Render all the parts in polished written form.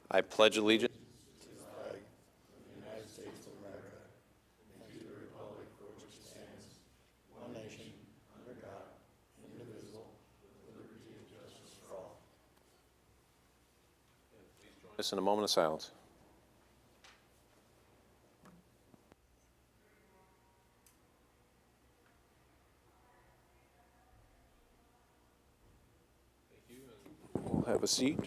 I pledge allegiance to the flag of the United States of America and to the republic for which it stands, one nation, under God, indivisible, with liberty and justice for all. this in a moment of silence. We'll have a seat.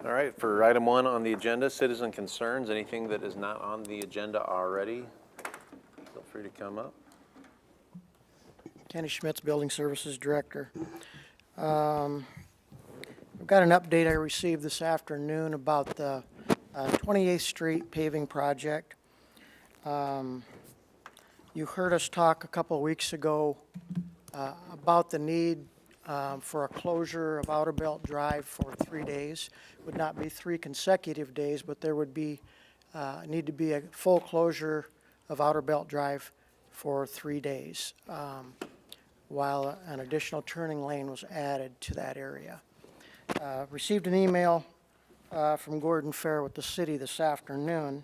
All right, for item 1 on the agenda, citizen concerns, anything that is not on the agenda already, feel free to come up. Kenny Schmitz, Building Services Director. I've got an update I received this afternoon about the 28th Street paving project. You heard us talk a couple of weeks ago about the need for a closure of Outer Belt Drive for 3 days. It would not be 3 consecutive days, but there would be need to be a full closure of Outer Belt Drive for 3 days, while an additional turning lane was added to that area. Received an email from Gordon Fair with the city this afternoon.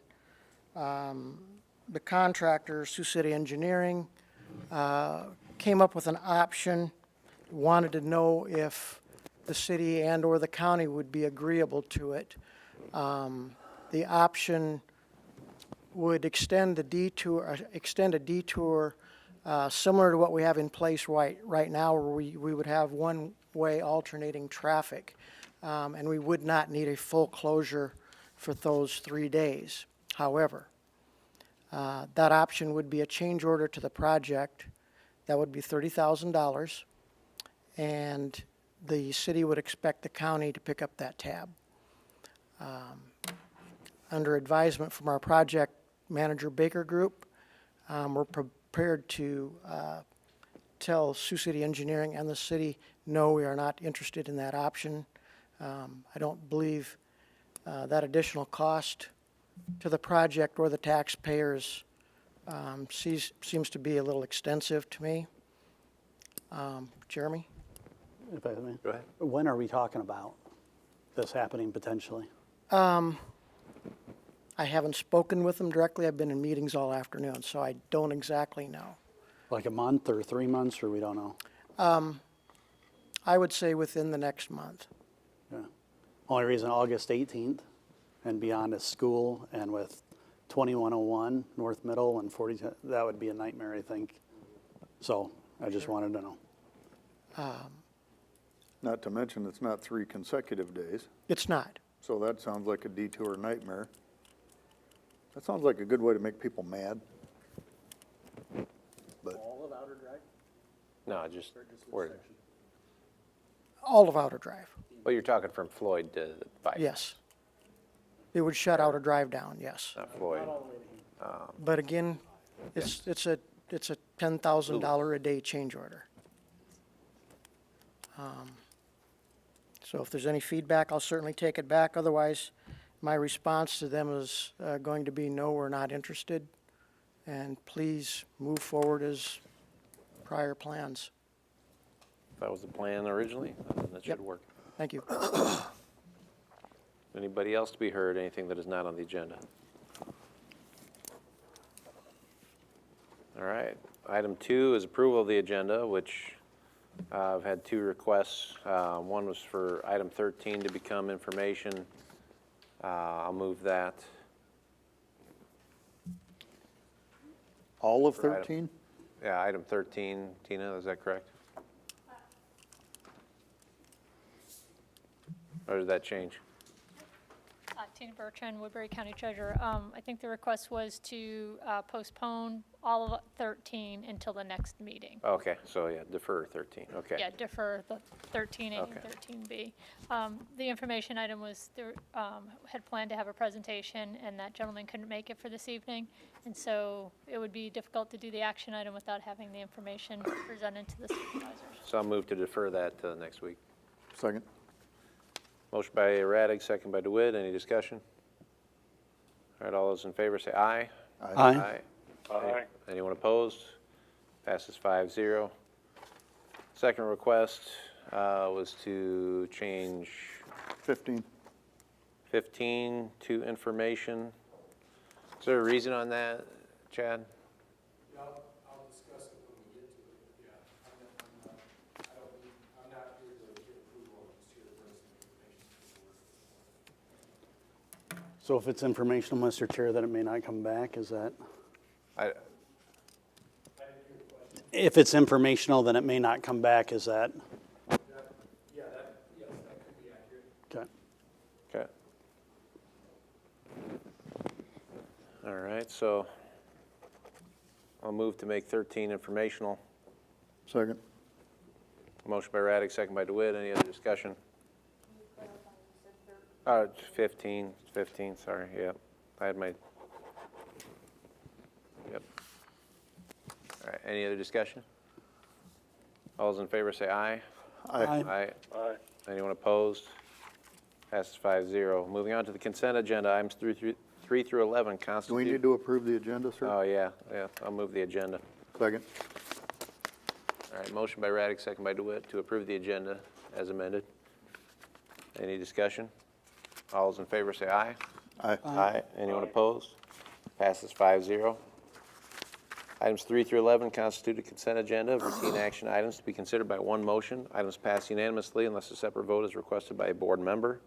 The contractor, Sioux City Engineering, came up with an option, wanted to know if the city and or the county would be agreeable to it. The option would extend a detour similar to what we have in place right now, where we would have one-way alternating traffic, and we would not need a full closure for those 3 days. However, that option would be a change order to the project. That would be $30,000, and the city would expect the county to pick up that tab. Under advisement from our project manager, Baker Group, we're prepared to tell Sioux City Engineering and the city, no, we are not interested in that option. I don't believe that additional cost to the project or the taxpayers seems to be a little extensive to me. Jeremy? If I may. Go ahead. When are we talking about this happening potentially? I haven't spoken with them directly. I've been in meetings all afternoon, so I don't exactly know. Like a month or 3 months, or we don't know? I would say within the next month. Yeah. Only reason August 18th and beyond is school, and with 2101 North Middle and 40, that would be a nightmare, I think. So I just wanted to know. Not to mention, it's not 3 consecutive days, It's not. so that sounds like a detour nightmare. That sounds like a good way to make people mad. But All of Outer Drive? No, just where, All of Outer Drive, well, you're talking from Floyd to Bike. yes. It would shut Outer Drive down, yes. Not Floyd. But again, it's a $10,000 a day change order. So if there's any feedback, I'll certainly take it back. Otherwise, my response to them is going to be, no, we're not interested. And please move forward as prior plans. That was the plan originally, that should Yep. work. Thank you. Anybody else to be heard, anything that is not on the agenda? All right, item 2 is approval of the agenda, which I've had 2 requests. One was for item 13 to become information. I'll move that. all of For item- 13? Yeah, item 13, Tina, is that correct? Or did that change? Tina Bertrand, Woodbury County Treasurer. I think the request was to postpone all of 13 until the next meeting. Okay, so yeah, defer 13, okay. Yeah, defer the 13A and Okay. 13B. The information item was, had planned to have a presentation, and that gentleman couldn't make it for this evening. And so it would be difficult to do the action item without having the information presented to the supervisors. So I'll move to defer that to next week. Second? Motion by Radig, second by DeWitt. Any discussion? All right, all those in favor say aye. Aye. Anyone opposed? Passes 5-0. Second request was to change 15. 15 to information. Is there a reason on that, Chad? Yeah, I'll discuss it when we get to it, but yeah, I'm not here to give approval, I'm just here to bring some information to the board. So if it's informational, Mr. Chair, that it may not come back, is that? If it's informational, then it may not come back, is that? Yes, that could be accurate. Okay. Okay. All right, so I'll move to make 13 informational. Second. Motion by Raddick, second by DeWitt. Any other discussion? 15, sorry, yep. I had my, yep. All right, any other discussion? All those in favor say aye. Aye. Aye. Aye. Anyone opposed? Passes 5-0. Moving on to the consent agenda, items 3 through 11 Do constitute. we need to approve the agenda, sir? Oh, yeah, I'll move the agenda. Second. All right, motion by Raddick, second by DeWitt to approve the agenda as amended. Any discussion? All those in favor say aye. Aye. Aye. Anyone opposed? Passes 5-0. Items 3 through 11 constitute a consent agenda of routine action items to be considered by one motion. Items pass unanimously unless a separate vote is requested by a board member.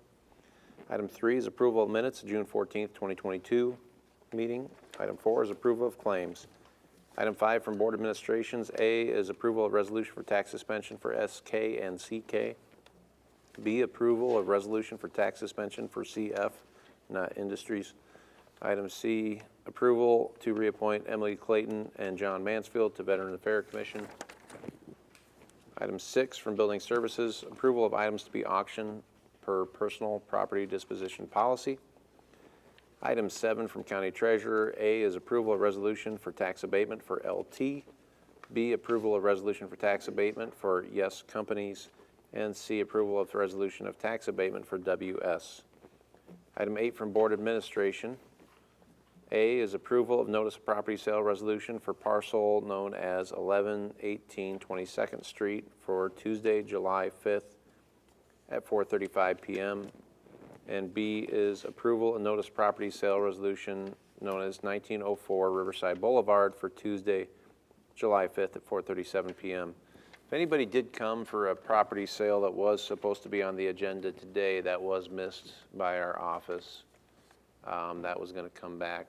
Item 3 is approval of minutes, June 14th, 2022 meeting. Item 4 is approval of claims. Item 5 from Board Administrations, A is approval of resolution for tax suspension for SK and CK. B, approval of resolution for tax suspension for CF, not Industries. Item C, approval to reappoint Emily Clayton and John Mansfield to Veteran Affairs Commission. Item 6 from Building Services, approval of items to be auctioned per personal property disposition policy. Item 7 from County Treasurer, A is approval of resolution for tax abatement for LT. B, approval of resolution for tax abatement for Yes Companies. And C, approval of the resolution of tax abatement for WS. Item 8 from Board Administration. A is approval of notice of property sale resolution for parcel known as 1118 22nd Street for Tuesday, July 5th at 4:35 p.m. And B is approval of notice of property sale resolution known as 1904 Riverside Boulevard for Tuesday, July 5th at 4:37 p.m. If anybody did come for a property sale that was supposed to be on the agenda today, that was missed by our office. That was going to come back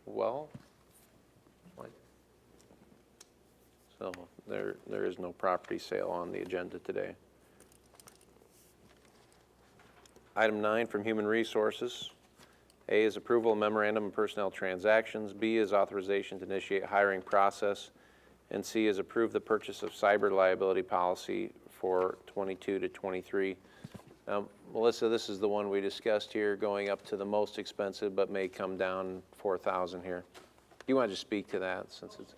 12. So there is no property sale on the agenda today. Item 9 from Human Resources. A is approval of memorandum of personnel transactions. B is authorization to initiate hiring process. And C is approve the purchase of cyber liability policy for 22 to 23. Melissa, this is the one we discussed here, going up to the most expensive, but may come down 4,000 here. Do you want to just speak to that since it's?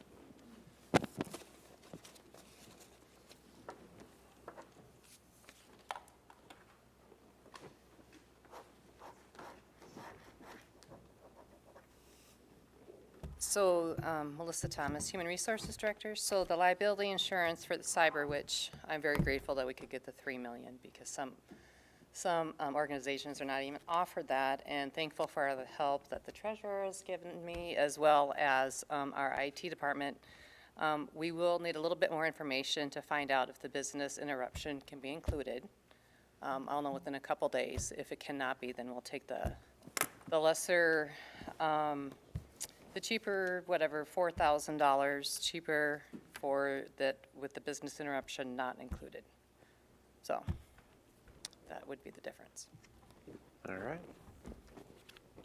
So, Melissa Thomas, Human Resources Director. So the liability insurance for the cyber, which I'm very grateful that we could get the $3 million because some organizations are not even offered that, and thankful for the help that the treasurer has given me as well as our IT department. We will need a little bit more information to find out if the business interruption can be included. I'll know within a couple days. If it cannot be, then we'll take the lesser, the cheaper, whatever, $4,000 cheaper for that with the business interruption not included. So that would be the difference. All right.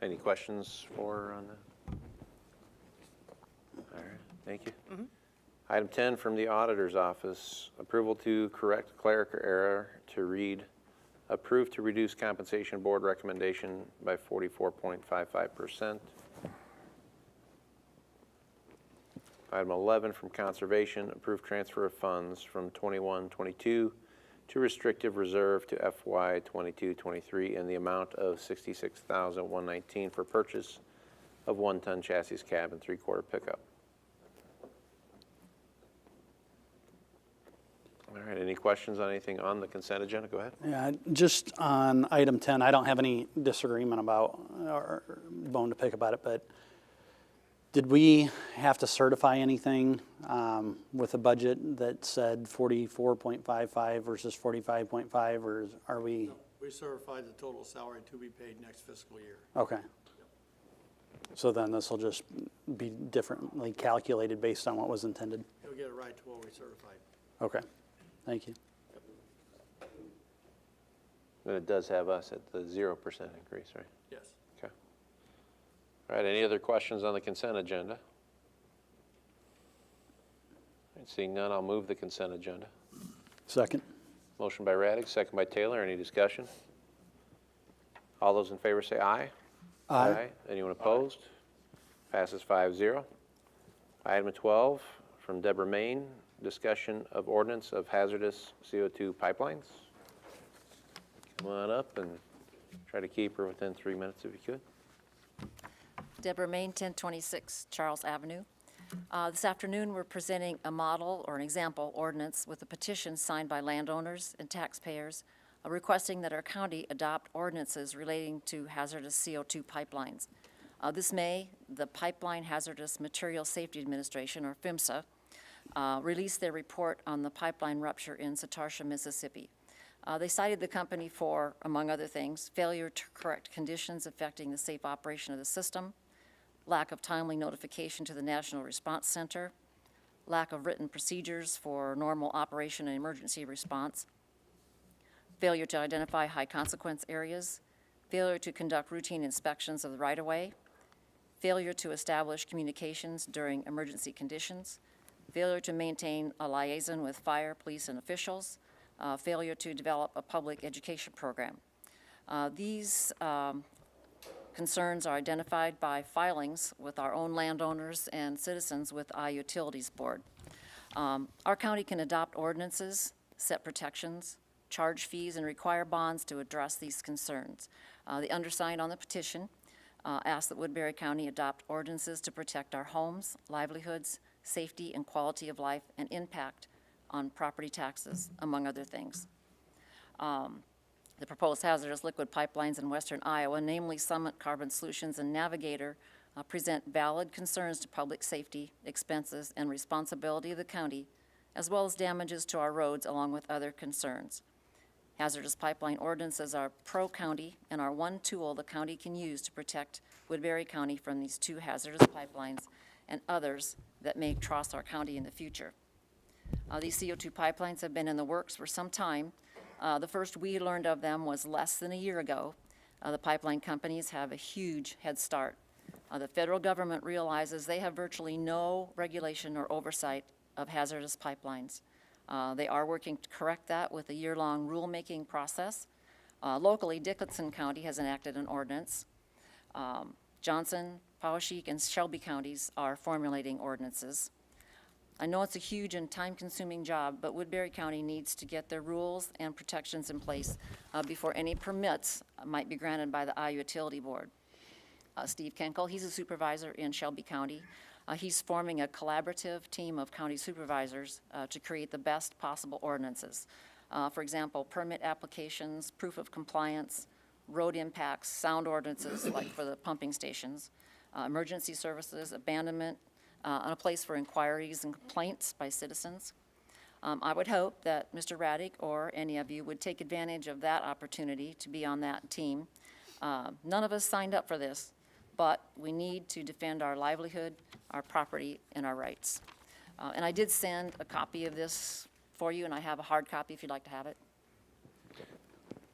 Any questions for on that? All right, thank you. Item 10 from the Auditor's Office, approval to correct clerical error to read, approved to reduce compensation board recommendation by 44.55%. Item 11 from Conservation, approved transfer of funds from 21-22 to restrictive reserve to FY 22-23 in the amount of $66,119 for purchase of 1-ton chassis cab and 3/4 pickup. All right, any questions on anything on the consent agenda? Go ahead. Yeah, just on item 10, I don't have any disagreement about, or bone to pick about it, but did we have to certify anything with a budget that said 44.55 versus 45.5, or are we, We certified the total salary to be paid next fiscal year. okay. So then this will just be differently calculated based on what was intended? You'll get it right to what we certified. Okay, thank you. And it does have us at the 0% increase, right? Yes. Okay. All right, any other questions on the consent agenda? All right, seeing none, I'll move the consent agenda. Second? Motion by Raddick, second by Taylor. Any discussion? All those in favor say aye. Aye. Anyone opposed? Passes 5-0. Item 12 from Deborah Main, discussion of ordinance of hazardous CO2 pipelines. Come on up and try to keep her within 3 minutes if you could. Deborah Main, 1026 Charles Avenue. This afternoon, we're presenting a model or an example ordinance with a petition signed by landowners and taxpayers requesting that our county adopt ordinances relating to hazardous CO2 pipelines. This May, the Pipeline Hazardous Material Safety Administration, or PHMSA, released their report on the pipeline rupture in Satarsha, Mississippi. They cited the company for, among other things, failure to correct conditions affecting the safe operation of the system, lack of timely notification to the National Response Center, lack of written procedures for normal operation and emergency response, failure to identify high consequence areas, failure to conduct routine inspections of the right-of-way, failure to establish communications during emergency conditions, failure to maintain a liaison with fire, police, and officials, failure to develop a public education program. These concerns are identified by filings with our own landowners and citizens with Iowa Utilities Board. Our county can adopt ordinances, set protections, charge fees, and require bonds to address these concerns. The undersigned on the petition asks that Woodbury County adopt ordinances to protect our homes, livelihoods, safety and quality of life, and impact on property taxes, among other things. The proposed hazardous liquid pipelines in western Iowa, namely Summit Carbon Solutions and Navigator, present valid concerns to public safety, expenses, and responsibility of the county, as well as damages to our roads, along with other concerns. Hazardous pipeline ordinances are pro-county and are one tool the county can use to protect Woodbury County from these two hazardous pipelines and others that may cross our county in the future. These CO2 pipelines have been in the works for some time. The first we learned of them was less than a year ago. The pipeline companies have a huge head start. The federal government realizes they have virtually no regulation or oversight of hazardous pipelines. They are working to correct that with a year-long rulemaking process. Locally, Dickinson County has enacted an ordinance. Johnson, Poweshiek, and Shelby counties are formulating ordinances. I know it's a huge and time-consuming job, but Woodbury County needs to get their rules and protections in place before any permits might be granted by the Iowa Utility Board. Steve Kenkel, he's a supervisor in Shelby County. He's forming a collaborative team of county supervisors to create the best possible ordinances. For example, permit applications, proof of compliance, road impacts, sound ordinances like for the pumping stations, emergency services, abandonment, and a place for inquiries and complaints by citizens. I would hope that Mr. Raddick or any of you would take advantage of that opportunity to be on that team. None of us signed up for this, but we need to defend our livelihood, our property, and our rights. And I did send a copy of this for you, and I have a hard copy if you'd like to have it.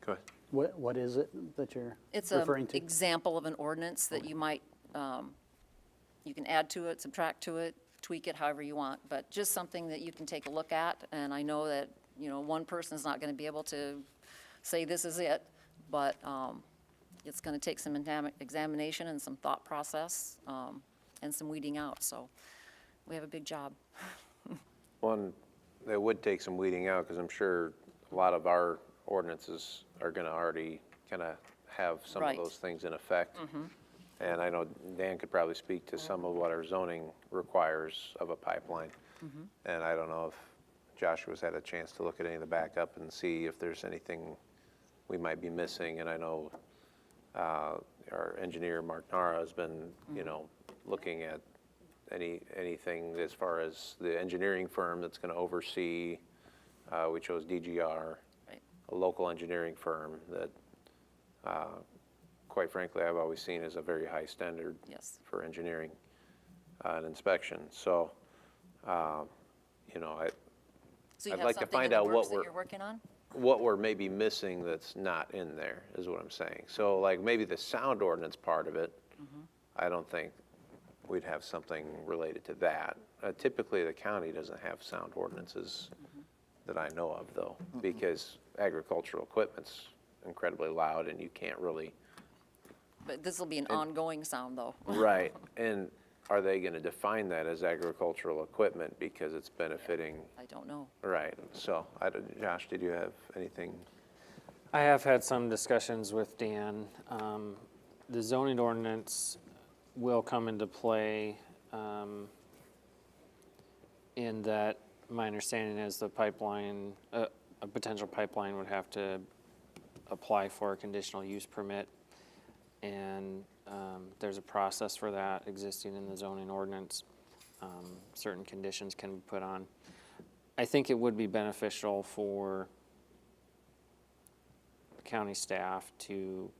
Go ahead. What is it that you're It's referring an to? example of an ordinance that you might, you can add to it, subtract to it, tweak it however you want, but just something that you can take a look at. And I know that, you know, one person is not going to be able to say this is it, but it's going to take some examination and some thought process and some weeding out. So we have a big job. One, that would take some weeding out, because I'm sure a lot of our ordinances are going to already kind of have some Right. of those things in effect. And I know Dan could probably speak to some of what our zoning requires of a pipeline. And I don't know if Joshua's had a chance to look at any of the backup and see if there's anything we might be missing. And I know our engineer, Mark Nara, has been, you know, looking at anything as far as the engineering firm that's going to oversee. We chose DGR, Right. a local engineering firm that, quite frankly, I've always seen as a very high standard Yes. for engineering and inspection. So, you know, So you I'd have like to something in find the out works what that we're, you're working on? what we're maybe missing that's not in there, is what I'm saying. So like maybe the sound ordinance part of it, I don't think we'd have something related to that. Typically, the county doesn't have sound ordinances that I know of, though, because agricultural equipment's incredibly loud and you can't really. But this will be an ongoing sound, though. Right, and are they gonna define that as agricultural equipment because it's benefiting? I don't know. Right, so, Josh, did you have anything? I have had some discussions with Dan. The zoning ordinance will come into play in that my understanding is the pipeline, a potential pipeline would have to apply for a conditional use permit. And there's a process for that existing in the zoning ordinance. Certain conditions can be put on. I think it would be beneficial for county staff to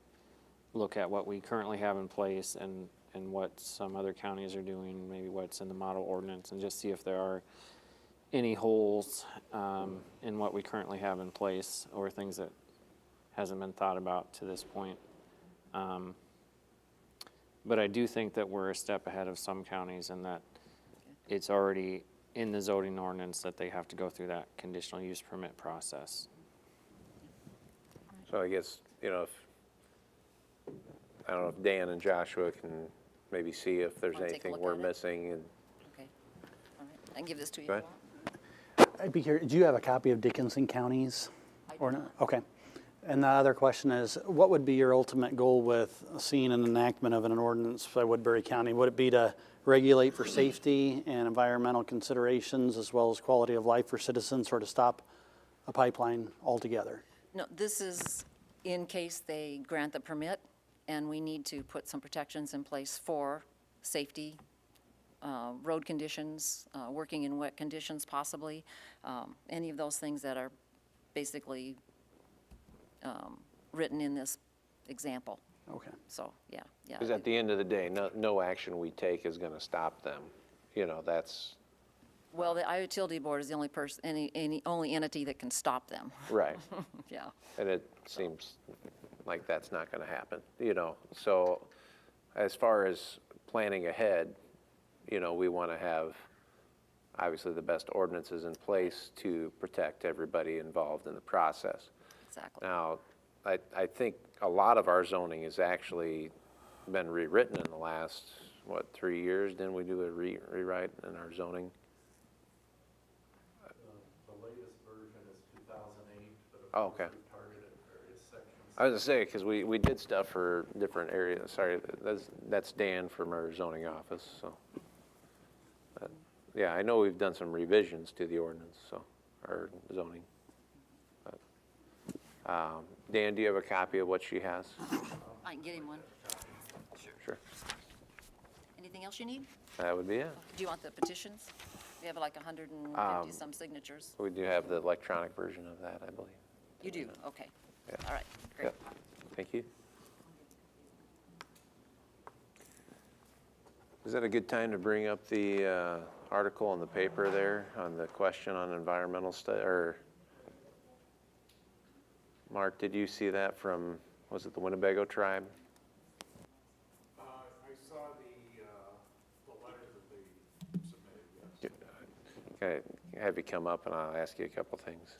look at what we currently have in place and what some other counties are doing, maybe what's in the model ordinance, and just see if there are any holes in what we currently have in place or things that hasn't been thought about to this point. But I do think that we're a step ahead of some counties in that it's already in the zoning ordinance that they have to go through that conditional use permit process. So I guess, you know, I don't know if Dan and Joshua can maybe see if there's Wanna take a anything look we're at it? missing and. Okay. All right. I can give this to you. Go if you ahead. want. I'd be curious, do you have a copy of Dickinson County's? I do Or not. Okay. And the other question is, what would be your ultimate goal with seeing an enactment of an ordinance by Woodbury County? Would it be to regulate for safety and environmental considerations as well as quality of life for citizens, or to stop a pipeline altogether? No, this is in case they grant the permit, and we need to put some protections in place for safety, road conditions, working in wet conditions possibly, any of those things that are basically written in this example. Okay. So, yeah. Because at the end of the day, no action we take is gonna stop them. You know, that's, Well, the Iowa Utility Board is the only person, only entity that can stop them. right. Yeah. And it seems like that's not gonna happen, you know. So as far as planning ahead, you know, we wanna have obviously the best ordinances in place to protect everybody involved in the process. Exactly. Now, I think a lot of our zoning has actually been rewritten in the last, 3 years? Didn't we do a rewrite in our zoning? The latest version is 2008, but of Oh, course okay. we targeted various sections. I was gonna say, because we did stuff for different areas. Sorry, that's Dan from our zoning office, so. Yeah, I know we've done some revisions to the ordinance, so, our zoning. Dan, do you have a copy of what she has? I can get him one. Sure. Anything else you need? That would be it. Do you want the petitions? We have like 150 some signatures. We do have the electronic version of that, I believe. You do? Okay. Yeah. All right, great. Yep. Thank you. Is that a good time to bring up the article in the paper there on the question on environmental or Mark, did you see that from, was it the Winnebago tribe? I saw the letter that they submitted, yes. Okay, have you come up and I'll ask you a couple things.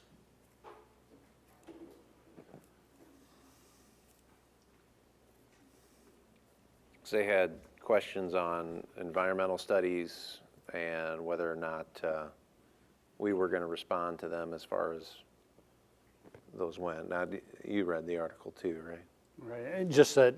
So they had questions on environmental studies and whether or not we were going to respond to them as far as those went. Now, you read the article too, right? Right, just that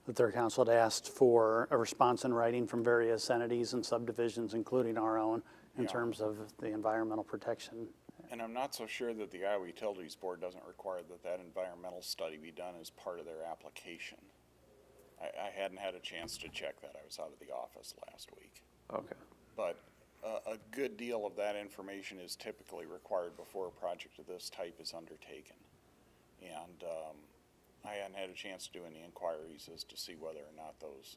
their council had asked for a response in writing from various entities and subdivisions, including our own, in Yeah. terms of the environmental protection. And I'm not so sure that the Iowa Utilities Board doesn't require that environmental study be done as part of their application. I hadn't had a chance to check that. I was out of the office last week. Okay. But a good deal of that information is typically required before a project of this type is undertaken. And I hadn't had a chance to do any inquiries as to see whether or not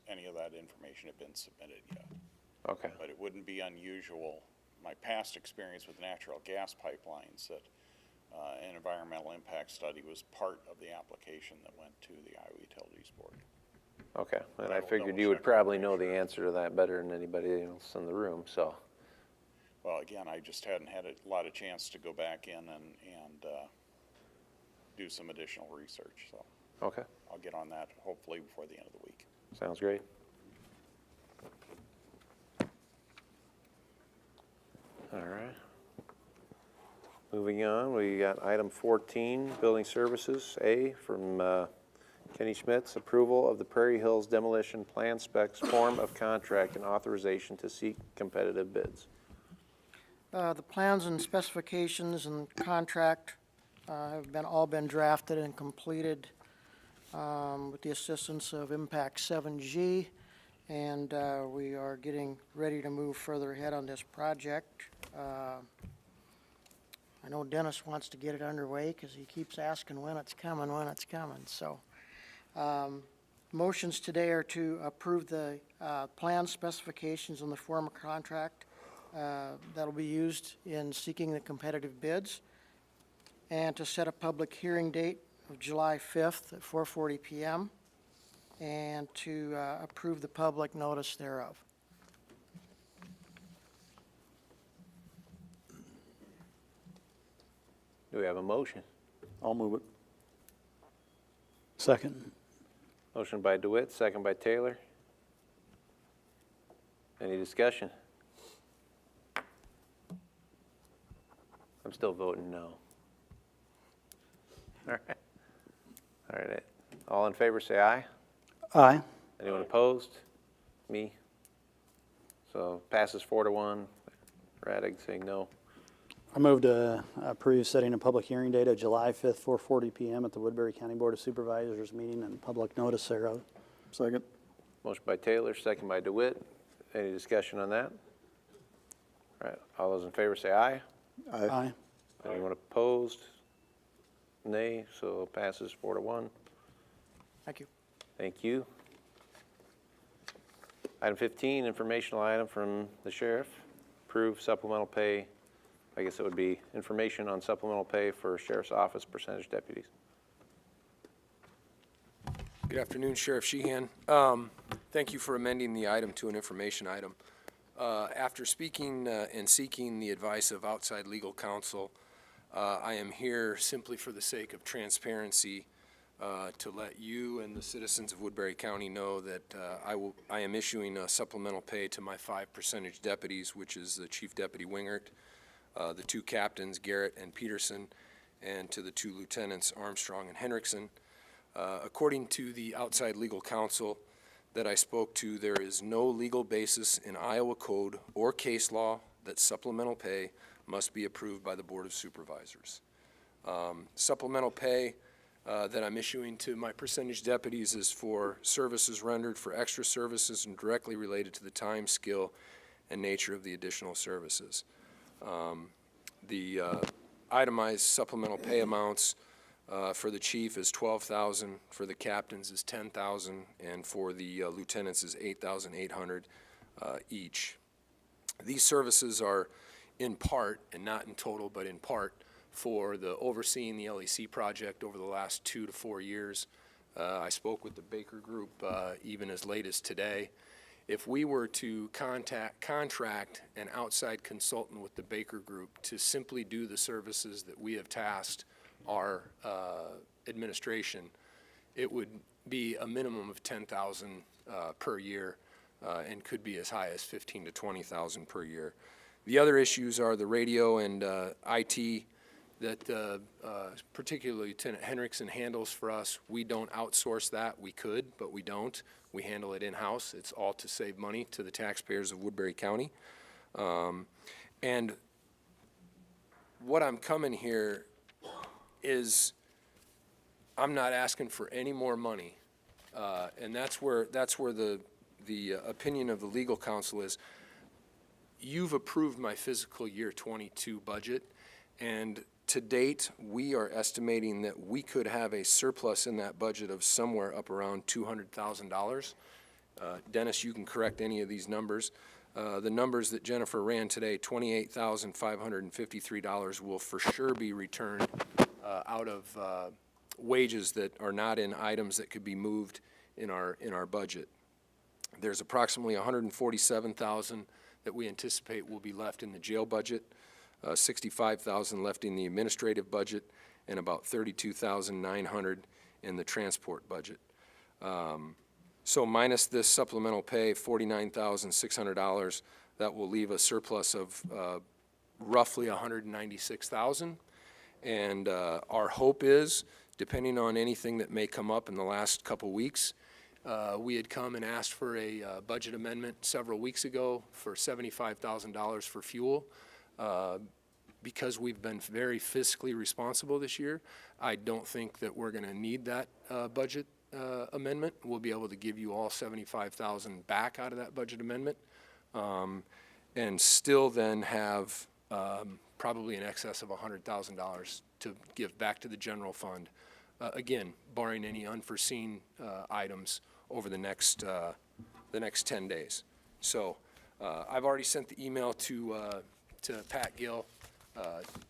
any of that information had been submitted yet. Okay. But it wouldn't be unusual, my past experience with natural gas pipelines, that an environmental impact study was part of the application that went to the Iowa Utilities Board. Okay, and I I will figured double you would check probably to know make the sure. answer to that better than anybody else in the room, so. Well, again, I just hadn't had a lot of chance to go back in and do some additional research, so Okay, I'll get on that hopefully before the end of the week. sounds great. All right. Moving on, we got item 14, Building Services, A, from Kenny Schmitz, approval of the Prairie Hills demolition plan specs, form of contract, and authorization to seek competitive bids. The plans and specifications and contract have all been drafted and completed with the assistance of Impact 7G, and we are getting ready to move further ahead on this project. I know Dennis wants to get it underway because he keeps asking when it's coming, so. Motions today are to approve the plan specifications in the form of contract that'll be used in seeking the competitive bids, and to set a public hearing date of July 5th at 4:40 PM, and to approve the public notice thereof. Do we have a motion? I'll move it. Second. Motion by DeWitt, second by Taylor. Any discussion? I'm still voting no. All right. All right. All in favor, say aye. Aye. Anyone opposed? Me. So passes 4-1. Radig saying no. I move to approve setting a public hearing date of July 5th, 4:40 PM at the Woodbury County Board of Supervisors meeting and public notice thereof. Second. Motion by Taylor, second by DeWitt. Any discussion on that? All right. All those in favor say aye. Aye. Anyone opposed? Nay. So passes 4-1. Thank you. Thank you. Item 15, informational item from the sheriff. Approve supplemental pay. I guess it would be information on supplemental pay for sheriff's office percentage deputies. Good afternoon, Sheriff Sheehan. Thank you for amending the item to an information item. After speaking and seeking the advice of outside legal counsel, I am here simply for the sake of transparency to let you and the citizens of Woodbury County know that I am issuing a supplemental pay to my 5 percentage deputies, which is the Chief Deputy Wingert, the 2 captains, Garrett and Peterson, and to the 2 lieutenants, Armstrong and Henriksen. According to the outside legal counsel that I spoke to, there is no legal basis in Iowa code or case law that supplemental pay must be approved by the Board of Supervisors. Supplemental pay that I'm issuing to my percentage deputies is for services rendered for extra services and directly related to the time, skill, and nature of the additional services. The itemized supplemental pay amounts for the chief is $12,000, for the captains is $10,000, and for the lieutenants is $8,800 each. These services are in part, and not in total, but in part, for the overseeing the LEC project over the last 2 to 4 years. I spoke with the Baker Group even as late as today. If we were to contract an outside consultant with the Baker Group to simply do the services that we have tasked our administration, it would be a minimum of $10,000 per year and could be as high as $15,000 to $20,000 per year. The other issues are the radio and IT that particularly Lieutenant Henriksen handles for us. We don't outsource that. We could, but we don't. We handle it in-house. It's all to save money to the taxpayers of Woodbury County. And what I'm coming here is, I'm not asking for any more money. And that's where the opinion of the legal counsel is. You've approved my fiscal year '22 budget, and to date, we are estimating that we could have a surplus in that budget of somewhere up around $200,000. Dennis, you can correct any of these numbers. The numbers that Jennifer ran today, $28,553 will for sure be returned out of wages that are not in items that could be moved in our budget. There's approximately $147,000 that we anticipate will be left in the jail budget, $65,000 left in the administrative budget, and about $32,900 in the transport budget. So minus this supplemental pay, $49,600, that will leave a surplus of roughly $196,000. And our hope is, depending on anything that may come up in the last couple weeks, we had come and asked for a budget amendment several weeks ago for $75,000 for fuel. Because we've been very fiscally responsible this year, I don't think that we're going to need that budget amendment. We'll be able to give you all $75,000 back out of that budget amendment, and still then have probably in excess of $100,000 to give back to the general fund. Again, barring any unforeseen items over the next 10 days. So I've already sent the email to Pat Gill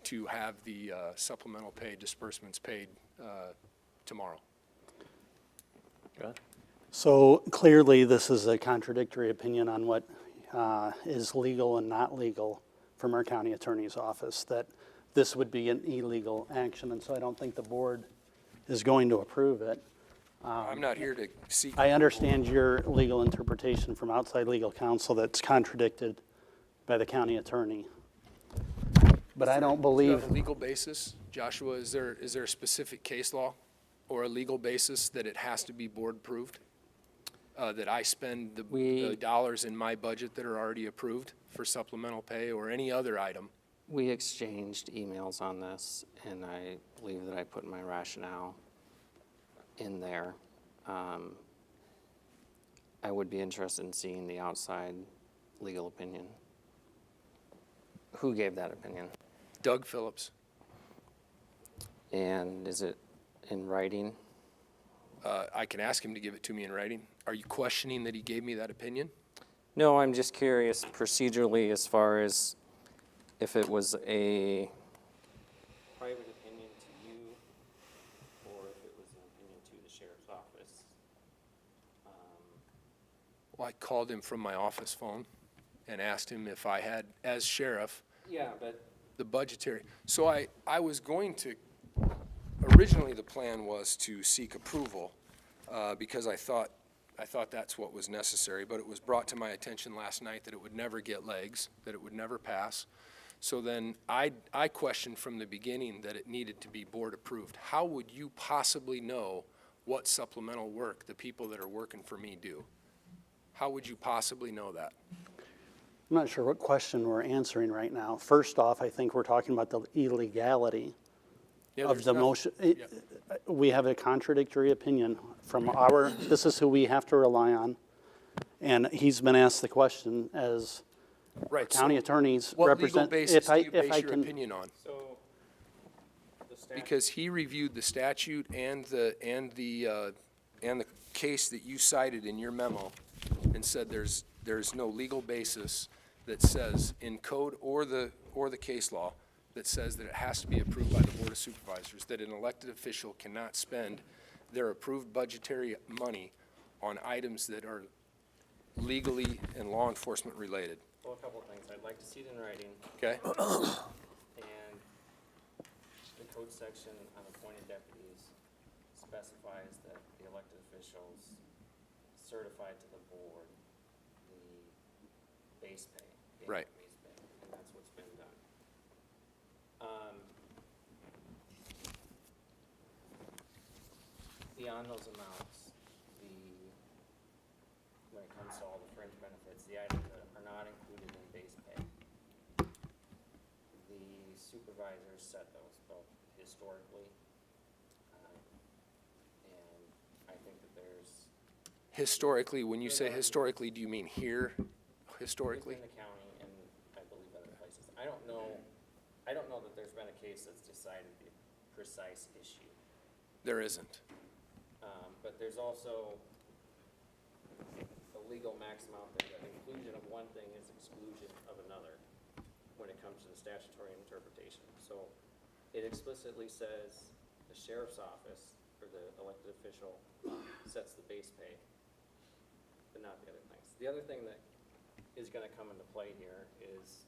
to have the supplemental pay disbursements paid tomorrow. So clearly, this is a contradictory opinion on what is legal and not legal from our county attorney's office, that this would be an illegal action, and so I don't think the board is going to approve it. I'm not here to seek. I understand your legal interpretation from outside legal counsel that's contradicted by the county attorney. But I don't Do you believe, have a legal basis, Joshua? Is there a specific case law or a legal basis that it has to be board approved? That I spend the dollars in my budget that are already approved for supplemental pay or any other item? We exchanged emails on this, and I believe that I put my rationale in there. I would be interested in seeing the outside legal opinion. Who gave that opinion? Doug Phillips. And is it in writing? I can ask him to give it to me in writing. Are you questioning that he gave me that opinion? No, I'm just curious procedurally as far as if it was a private opinion to you or if it was an opinion to the sheriff's office. Well, I called him from my office phone and asked him if I had, as sheriff, Yeah, but the budgetary. So I was going to, originally the plan was to seek approval because I thought that's what was necessary, but it was brought to my attention last night that it would never get legs, that it would never pass. So then I questioned from the beginning that it needed to be board approved. How would you possibly know what supplemental work the people that are working for me do? How would you possibly know that? I'm not sure what question we're answering right now. First off, I think we're talking about the illegality Yeah, of there's the nothing- motion. yeah. We have a contradictory opinion from our, this is who we have to rely on. And he's been asked the question as Right. county so attorneys What legal represent. basis do you if base I your can- opinion on? so the statute. Because he reviewed the statute and the case that you cited in your memo and said there's no legal basis that says in code or the case law that says that it has to be approved by the Board of Supervisors, that an elected official cannot spend their approved budgetary money on items that are legally and law enforcement related. Well, a couple of things. I'd like to see it in writing. Okay? And the code section on appointed deputies specifies that the elected officials certify to the board the base pay. the Right. base pay, and that's what's been done. Beyond those amounts, when it comes to all the fringe benefits, the items that are not included in base pay supervisors set those both historically. And I think that there's, Historically, when you say historically, do you mean here, historically? within the county and I believe other places, I don't know that there's been a case that's decided the precise issue. There isn't. But there's also a legal maxim out there that inclusion of one thing is exclusion of another when it comes to the statutory interpretation. So it explicitly says the sheriff's office or the elected official sets the base pay, but not the other things. The other thing that is gonna come into play here is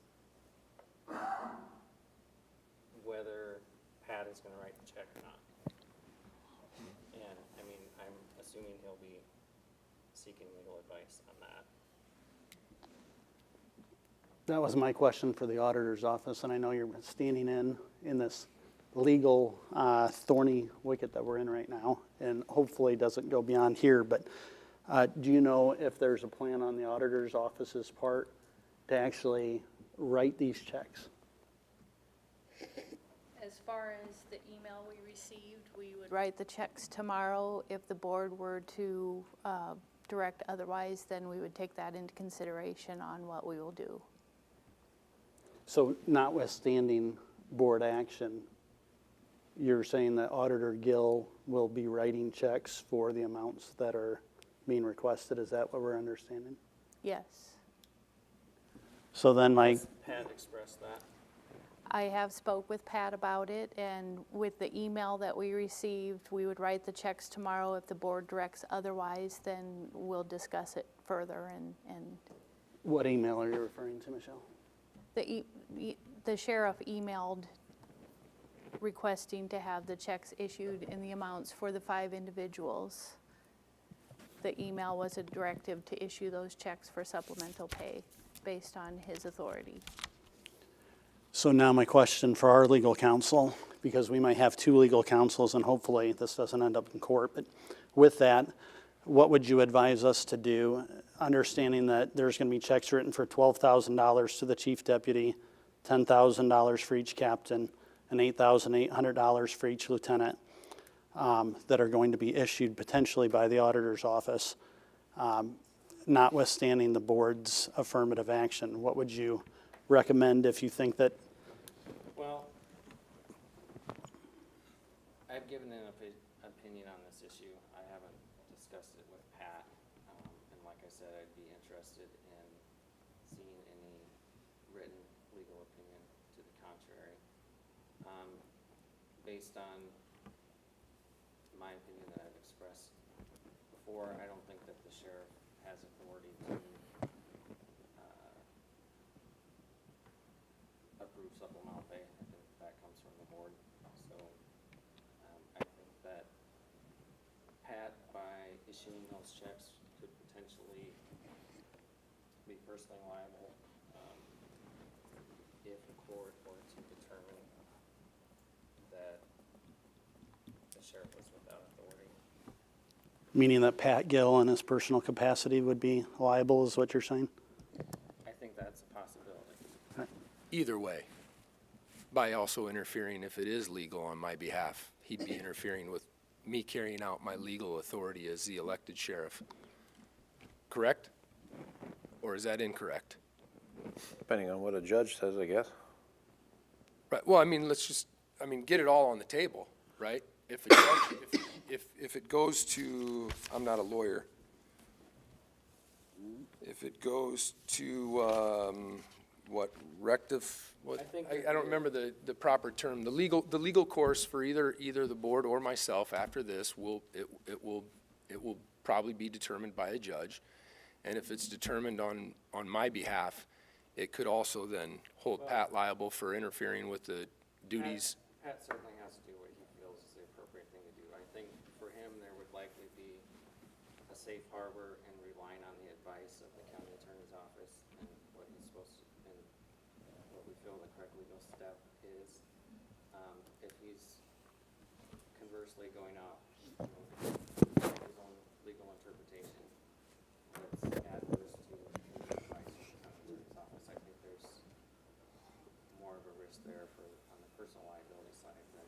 whether Pat is gonna write the check or not. And, I mean, I'm assuming he'll be seeking legal advice on that. That was my question for the auditor's office, and I know you're standing in this legal thorny wicket that we're in right now, and hopefully doesn't go beyond here, but do you know if there's a plan on the auditor's office's part to actually write these checks? As far as the email we received, we would write the checks tomorrow. If the board were to direct otherwise, then we would take that into consideration on what we will do. So notwithstanding board action, you're saying that Auditor Gill will be writing checks for the amounts that are being requested, is that what we're understanding? Yes. So then Has Pat expressed that? I have spoke with Pat about it, and with the email that we received, we would write the checks tomorrow. If the board directs otherwise, then we'll discuss it further. And what email are you referring to, Michelle? the sheriff emailed requesting to have the checks issued in the amounts for the 5 individuals. The email was a directive to issue those checks for supplemental pay based on his authority. So now my question for our legal counsel, because we might have 2 legal counsels and hopefully this doesn't end up in court, but with that, what would you advise us to do, understanding that there's going to be checks written for $12,000 to the chief deputy, $10,000 for each captain, and $8,800 for each lieutenant that are going to be issued potentially by the auditor's office, notwithstanding the board's affirmative action? What would you recommend if you think that? Well, I've given an opinion on this issue. I haven't discussed it with Pat. And like I said, I'd be interested in seeing any written legal opinion to the contrary. Based on my opinion that I've expressed before, I don't think that the sheriff has authority to approve supplemental pay. I think that comes from the board. So I think that Pat, by issuing those checks, could potentially be personally liable if the court were to determine that the sheriff was without authority. Meaning that Pat Gill in his personal capacity would be liable, is what you're saying? I think that's a possibility. Either way, by also interfering if it is legal on my behalf, he'd be interfering with me carrying out my legal authority as the elected sheriff. Correct? Or is that incorrect? Depending on what a judge says, I guess. Right, well, I mean, let's just, get it all on the table, right? If a judge, if it goes to, I'm not a lawyer. If it goes to, I don't remember the proper term. The legal course for either the board or myself after this will probably be determined by a judge. And if it's determined on my behalf, it could also then hold Pat liable for interfering with the duties. Pat certainly has to do what he feels is the appropriate thing to do. I think for him, there would likely be a safe harbor in relying on the advice of the county attorney's office and what he's supposed to, and what we feel the correct legal step is. If he's conversely going out, his own legal interpretation that's adverse to the advice of the county attorney's office, I think there's more of a risk there for on personal liability side than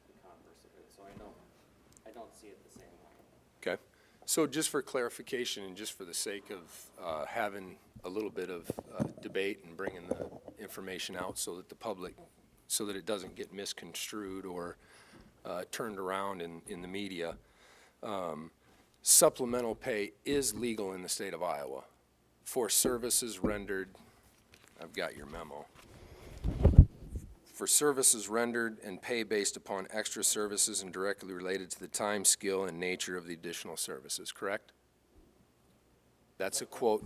the converse of it, so I don't see it the same way. Okay. So just for clarification and just for the sake of having a little bit of debate and bringing the information out so that the public, so that it doesn't get misconstrued or turned around in the media, supplemental pay is legal in the state of Iowa for services rendered, I've got your memo, for services rendered and pay based upon extra services and directly related to the time, skill, and nature of the additional services, correct? That's a quote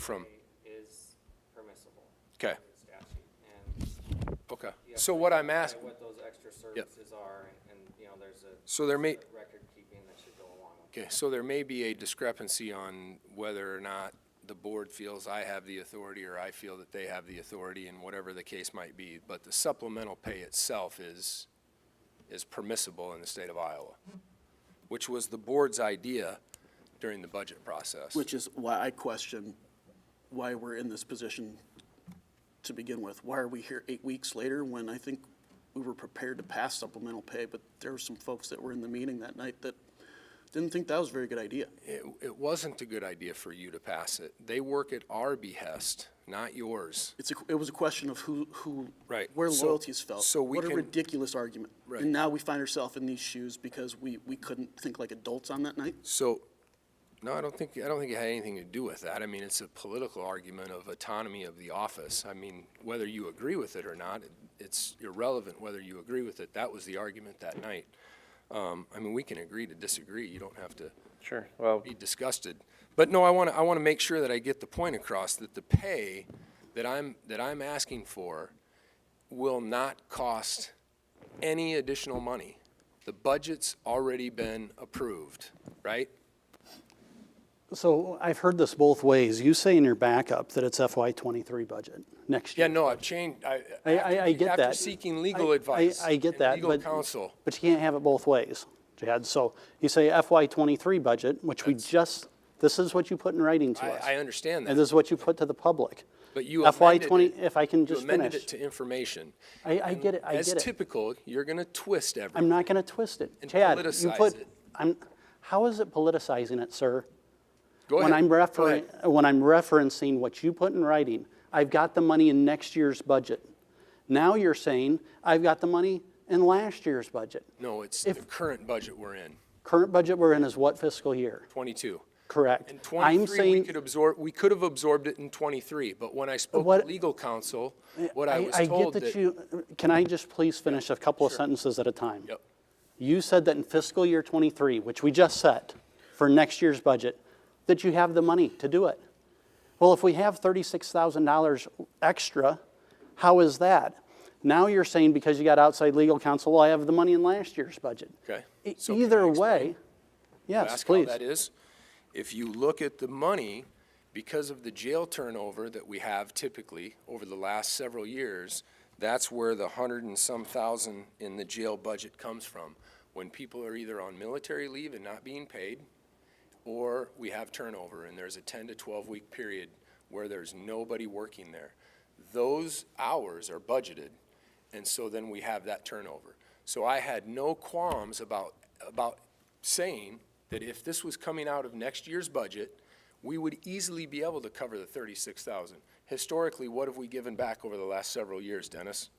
from, Is permissible. okay, Statute, and okay. you have So to what I'm identify asking, what those extra services are, and, you know, there's a so there may, record keeping that should go along with okay, so there may be a discrepancy on whether or not the board feels I have the authority or I feel that they have the authority and whatever the case might be, but the supplemental pay itself is permissible in the state of Iowa, which was the board's idea during the budget process. Which is why I question why we're in this position to begin with. Why are we here 8 weeks later when I think we were prepared to pass supplemental pay, but there were some folks that were in the meeting that night that didn't think that was a very good idea. It wasn't a good idea for you to pass it. They work at our behest, not yours. It was a question of who Right. where So- loyalties felt. so we What a can- ridiculous argument. Right. And now we find ourselves in these shoes because we couldn't think like adults on that night. So, no, I don't think it had anything to do with that. I mean, it's a political argument of autonomy of the office. I mean, whether you agree with it or not, it's irrelevant whether you agree with it. That was the argument that night. I mean, we can agree to disagree. You don't have to Sure, well, be disgusted. But no, I want to make sure that I get the point across that the pay that I'm asking for will not cost any additional money. The budget's already been approved, right? So I've heard this both ways. You say in your backup that it's FY '23 budget next year. Yeah, no, I've changed, I get that. after seeking legal advice. I get and that, legal but. counsel. But you can't have it both ways, Chad. So you say FY '23 budget, which this is what you put in writing to us. I understand And that, this is what you put to the public. but you FY amended 20, it. if I can You just amended finish. it to information. I get it, I As get it. typical, you're going to twist everything. I'm not gonna twist it. And Chad, you politicize put, it. how is it politicizing it, sir? Go ahead. When I'm Go ahead. referencing what you put in writing, I've got the money in next year's budget. Now you're saying, I've got the money in last year's budget. No, it's the current budget we're in, Current budget we're in is what fiscal year? 22. Correct. In I'm 23, saying, we could have absorbed it in 23, but when I spoke What- to legal counsel, what I was I told get that that. you, can I just please finish a couple of sure. sentences at a time? Yep. You said that in fiscal year '23, which we just set for next year's budget, that you have the money to do it. Well, if we have $36,000 extra, how is that? Now you're saying because you got outside legal counsel, well, I have the money in last year's budget. Okay. So can I Either explain? way, yes, Ask how please. that is. If you look at the money, because of the jail turnover that we have typically over the last several years, that's where the 100 and some thousand in the jail budget comes from. When people are either on military leave and not being paid, or we have turnover and there's a 10 to 12 week period where there's nobody working there. Those hours are budgeted, and so then we have that turnover. So I had no qualms about saying that if this was coming out of next year's budget, we would easily be able to cover the 36,000. Historically, what have we given back over the last several years, Dennis?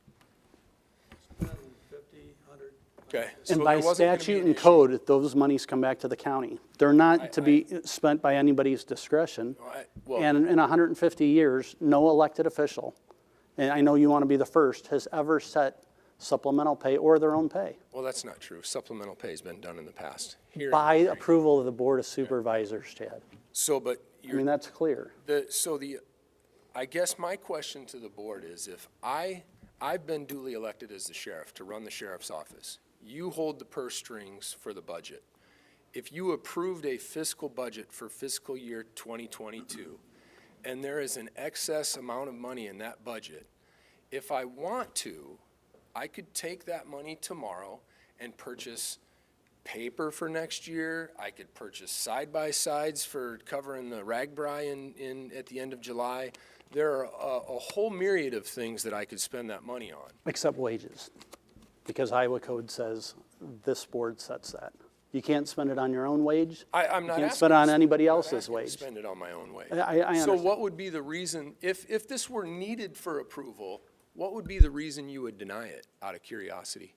50, 100. Okay. so And by there wasn't gonna be statute an and issue. code, those monies come back to the county. They're not to be spent by anybody's discretion. Well, And in 150 years, no elected official, and I know you want to be the first, has ever set supplemental pay or their own pay well, that's not true. Supplemental pay's been done in the past. Here in by Woodbury. approval of the Board of Supervisors, Chad. So, but I mean, that's clear. I guess my question to the board is if I've been duly elected as the sheriff to run the sheriff's office. You hold the purse strings for the budget. If you approved a fiscal budget for fiscal year 2022, and there is an excess amount of money in that budget, if I want to, I could take that money tomorrow and purchase paper for next year. I could purchase side-by-sides for covering the RAGBRAI at the end of July. there are a whole myriad of things that I could spend that money on. Except wages, because Iowa code says this board sets that. You can't spend it on your own wage. I'm not You can't asking spend it to on s- anybody I'm not else's asking to wage. spend it on my own wage. I So understand. what would be the reason, if this were needed for approval, what would be the reason you would deny it, out of curiosity?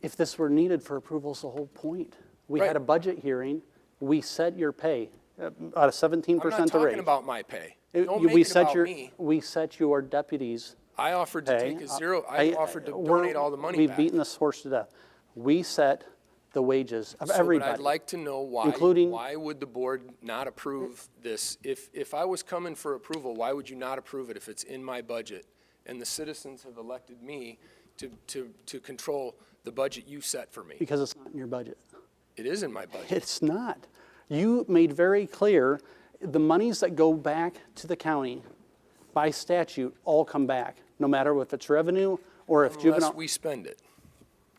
If this were needed for approval, it's the whole point. We had Right. a budget hearing, we set your pay, out of 17% I'm not to raise. talking about my pay. It- Don't we make it set about your- me. We set your deputies' I offered to pay. take a zero, I offered to donate all the money We've back. beaten this horse to death. We set the wages of everybody. So, but I'd like to know why, including- why would the board not approve this? If I was coming for approval, why would you not approve it if it's in my budget? And the citizens have elected me to control the budget you set for me. Because it's not in your budget. It is in my budget. It's not. You made very clear, the monies that go back to the county by statute all come back, no matter if it's revenue or if juvenile. Unless we spend it.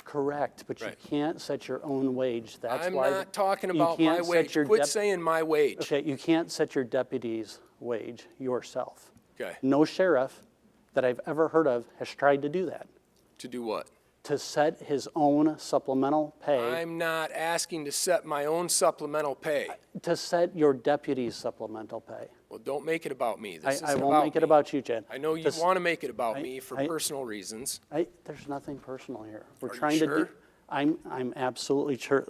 Correct, but you Right. can't set your own wage. That's I'm why. not talking you about my can't set wage. your Quit saying my wage. Okay, you can't set your deputy's wage yourself. Okay. No sheriff that I've ever heard of has tried to do that, To do what? to set his own supplemental pay, I'm not asking to set my own supplemental pay. to set your deputy's supplemental pay. Well, don't make it about me. This I isn't won't about make it me. about you, Jen. I know you This- want to make it about I- me for I- personal reasons. There's nothing personal here. We're Are you trying to sure? do. I'm absolutely sure.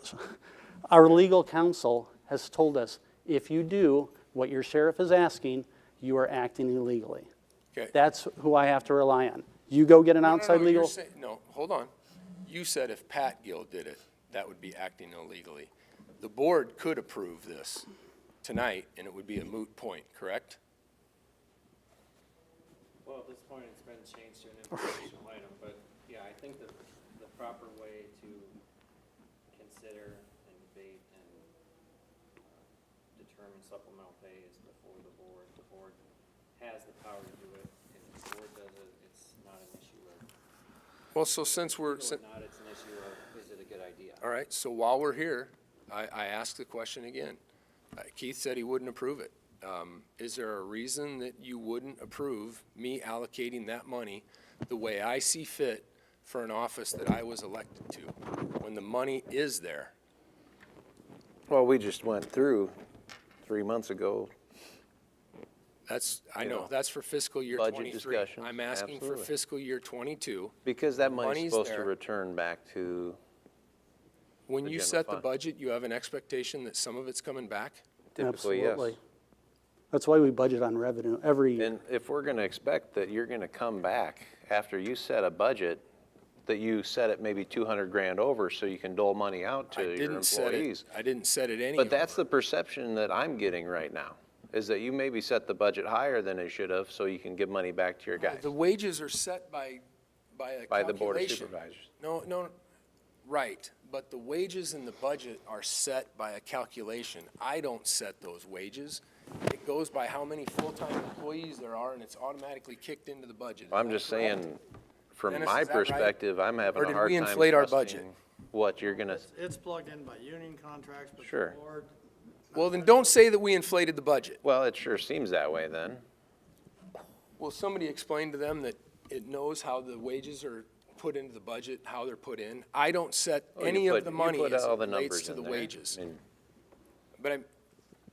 Our legal counsel has told us, if you do what your sheriff is asking, you are acting illegally. Okay. That's who I have to rely on. You go get an No, no, outside no, you're legal. no, hold on. You said if Pat Gill did it, that would be acting illegally. The board could approve this tonight, and it would be a moot point, correct? Well, at this point, it's been changed to an informational item, but yeah, I think that the proper way to consider and debate and determine supplemental pay is before the board. The board has the power to do it. If the board does it, it's not an issue of, Well, so since we're, if not, it's an issue of, is it a good idea? all right, so while we're here, I ask the question again. Keith said he wouldn't approve it. Is there a reason that you wouldn't approve me allocating that money the way I see fit for an office that I was elected to, when the money is there? Well, we just went through 3 months ago. That's, I You know, know, that's for fiscal year budget 23. discussions, I'm asking for absolutely. fiscal year 22. Because that money's Money's supposed to there. return back to, When The you general set the fund. budget, you have an expectation that some of it's coming back? typically, yes. Absolutely. That's why we budget on revenue every year. And if we're gonna expect that you're gonna come back after you set a budget, that you set it maybe 200 grand over so you can dole money out I to your didn't set it, employees. I didn't set it any. But that's the perception that I'm getting right now, is that you maybe set the budget higher than it should have so you can give money back to your guys, The wages are set by a by the Board of calculation. Supervisors. No, right, but the wages in the budget are set by a calculation. I don't set those wages. It goes by how many full-time employees there are, and it's automatically kicked into the budget. Is I'm that just correct? saying, from Dennis, my is that right? perspective, I'm having Or a did hard we time inflate our trusting budget? what you're gonna, It's plugged in by union contracts, but the Sure. board, Well, then don't say that we inflated the budget. well, it sure seems that way then. Will somebody explain to them that it knows how the wages are put into the budget, how they're put in? I don't set Oh, you any put- of the you money put as it all the relates numbers to in the there. wages. I mean, But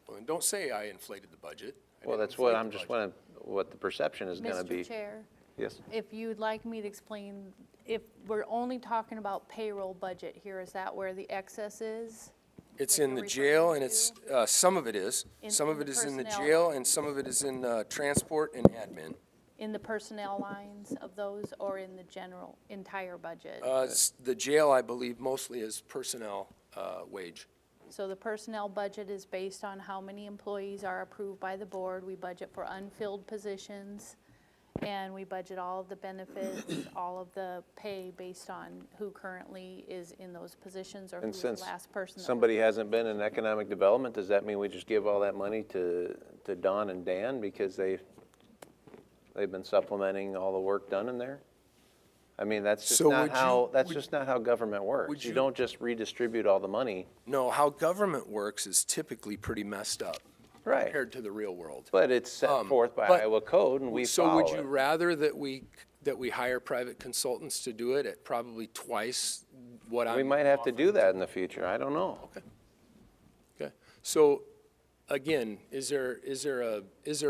well, then don't say I inflated the budget. I Well, didn't that's what inflate I'm the just budget. what the perception is gonna be. Mr. Chair, Yes. if you'd like me to explain, if we're only talking about payroll budget here, is that where the excess is? It's that in you're the jail, referring and it's, to? some of it is. In- Some in of the it is in the personnel jail, line. and some of it is in transport and admin. In the personnel lines of those, or in the general, entire budget? The jail, I believe, mostly is personnel wage. So the personnel budget is based on how many employees are approved by the board. We budget for unfilled positions, and we budget all of the benefits, all of the pay based on who currently is in those positions or who And was the since last person. that somebody worked. hasn't been in economic development, does that mean we just give all that money to Don and Dan because they've been supplementing all the work done in there? I mean, that's just So not would you- how, that's would- just not how government works. would You you- don't just redistribute all the money. No, how government works is typically pretty messed up. Right. compared to the real world. But it's set forth by but- Iowa code, and we So follow would you it. rather that we hire private consultants to do it at probably twice what I'm We might have to offering? do that in the future, I don't know. Okay, so, again, is there a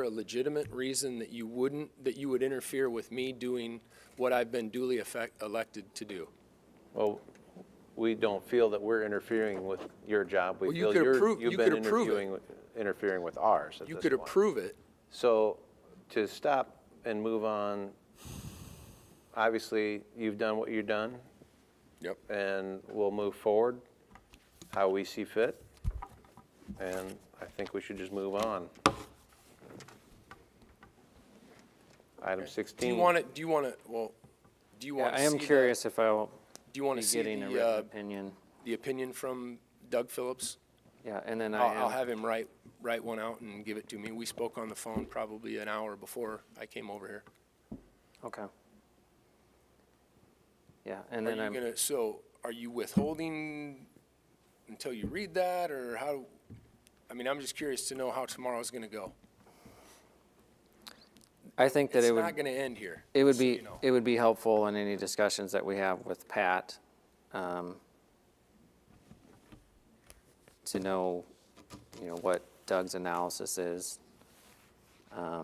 legitimate reason that you would interfere with me doing what I've been duly elected to do? Well, we don't feel that we're interfering with your job. We Well, you feel could approve- you've you been could approve it. interfering with ours at You this could point. approve it. So to stop and move on, obviously, you've done what you've done. Yep. And we'll move forward how we see fit. And I think we should just move on. Item 16. Do you want to I am curious if I'll Do you want be to see getting a written opinion. the opinion from Doug Phillips? Yeah, and then I'll have him write one out and give it to me. We spoke on the phone probably an hour before I came over here. Okay. Yeah, and then So are you withholding until you read that, or how? I mean, I'm just curious to know how tomorrow's gonna go. I think that It's it would. not gonna end here. It would so be, you know. it would be helpful in any discussions that we have with Pat, to know, what Doug's analysis is. Yeah,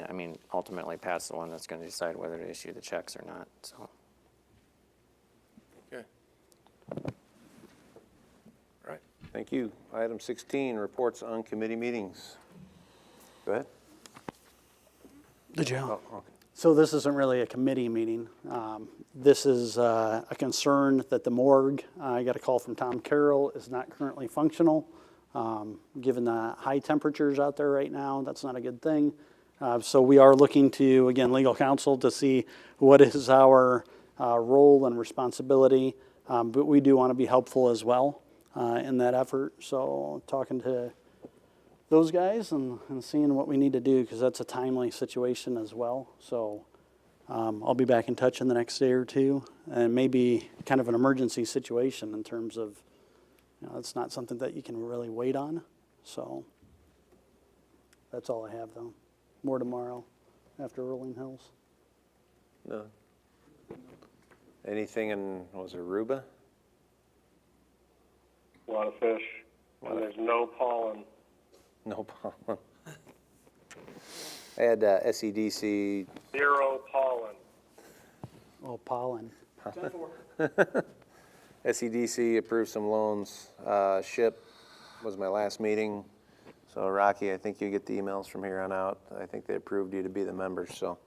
I mean, ultimately Pat's the one that's gonna decide whether to issue the checks or not, so. Okay. All right. Thank you. Item 16, reports on committee meetings. Go ahead. Did you? Oh, okay. So this isn't really a committee meeting. This is a concern that the morgue, I got a call from Tom Carroll, is not currently functional. Given the high temperatures out there right now, that's not a good thing. So we are looking to, again, legal counsel to see what is our role and responsibility. But we do want to be helpful as well in that effort. So talking to those guys and seeing what we need to do, because that's a timely situation as well. So I'll be back in touch in the next day or two, and maybe kind of an emergency situation in terms of, it's not something that you can really wait on. So that's all I have, though. More tomorrow after Rolling Hills. No. Anything in, what was it, Aruba? A lot of fish, and there's no pollen. No pollen. I had SEDC. 0 pollen. Oh, pollen. SEDC approved some loans. SHIP was my last meeting. So Rocky, I think you get the emails from here on out. I think they approved you to be the members, so.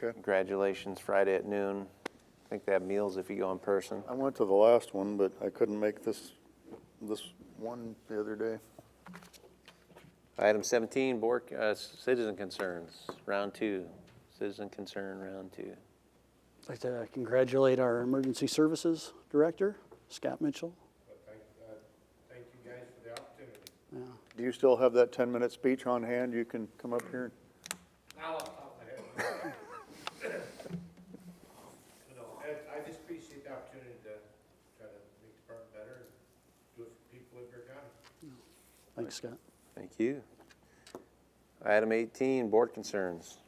Okay. Congratulations, Friday at noon. I think they have meals if you go in person. I went to the last one, but I couldn't make this one the other day. Item 17, board, citizen concerns, round 2. Citizen concern, round 2. I'd like to congratulate our Emergency Services Director, Scott Mitchell. Thank you guys for the opportunity. Yeah. Do you still have that 10-minute speech on hand? You can come up here. I just appreciate the opportunity to try to make the department better and do it for people of Woodbury County. Thanks, Scott. Thank you. Item 18, board concerns.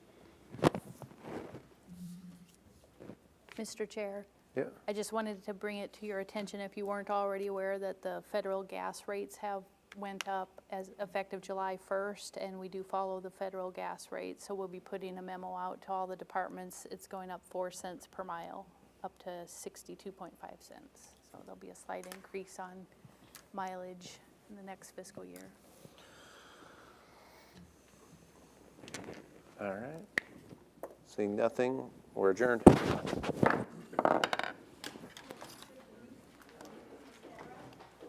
Mr. Chair, Yeah. I just wanted to bring it to your attention, if you weren't already aware, that the federal gas rates have went up as effective July 1st, and we do follow the federal gas rate, so we'll be putting a memo out to all the departments. It's going up 4 cents per mile, up to 62.5 cents. So there'll be a slight increase on mileage in the next fiscal year. All right. Seeing nothing, we're adjourned.